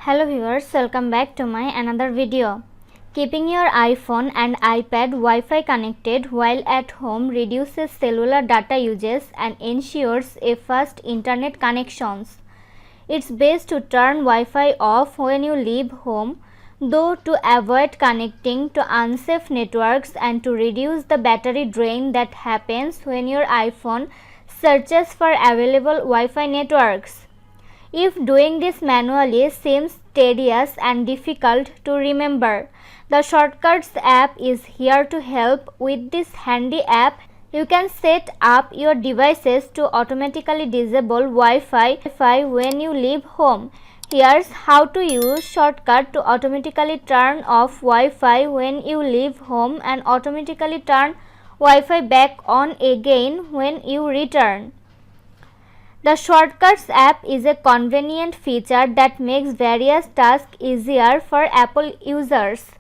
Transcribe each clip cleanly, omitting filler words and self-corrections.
Hello viewers, welcome back to my another video. Keeping your iPhone and iPad Wi-Fi connected while at home reduces cellular data usage and ensures a fast internet connections. It's best to turn Wi-Fi off when you leave home, though, to avoid connecting to unsafe networks and to reduce the battery drain that happens when your iPhone searches for available Wi-Fi networks. If doing this manually seems tedious and difficult to remember, the Shortcuts app is here to help. With this handy app, you can set up your devices to automatically disable Wi-Fi when you leave home. Here's how to use Shortcut to automatically turn off Wi-Fi when you leave home and automatically turn Wi-Fi back on again when you return. The Shortcuts app is a convenient feature that makes various tasks easier for Apple users.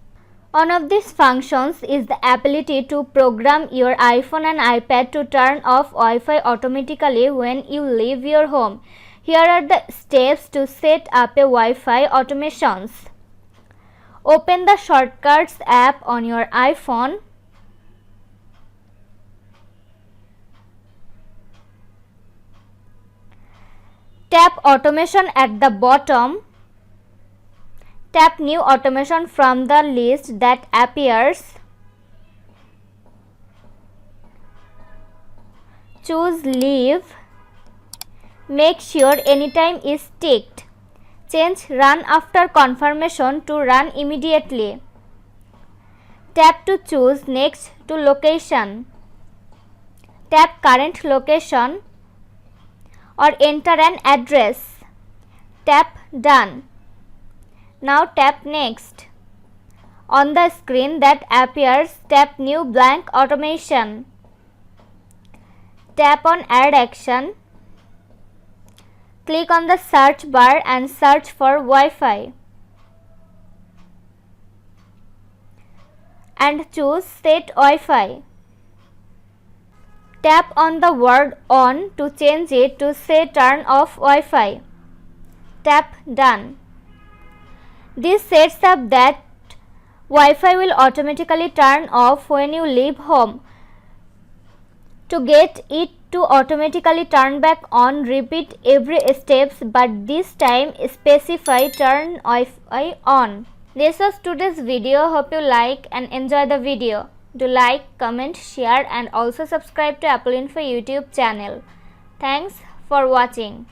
One of these functions is the ability to program your iPhone and iPad to turn off Wi-Fi automatically when you leave your home. Here are the steps to set up a Wi-Fi automations. Open the Shortcuts app on your iPhone. Tap Automation at the bottom. Tap New Automation from the list that appears. Choose Leave. Make sure Anytime is ticked. Change Run after confirmation to Run immediately. Tap to choose Next to Location. Tap Current Location or enter an address. Tap Done. Now tap Next. On the screen that appears, tap New Blank Automation. Tap on Add Action. Click on the search bar and search for Wi-Fi. And choose Set Wi-Fi. Tap on the word On to change it to say Turn off Wi-Fi. Tap Done. This sets up that Wi-Fi will automatically turn off when you leave home. To get it to automatically turn back on, repeat every steps, but this time specify Turn Wi-Fi on. This was today's video. Hope you like and enjoy the video. Do like, comment, share and also subscribe to Apple Info YouTube channel. Thanks for watching.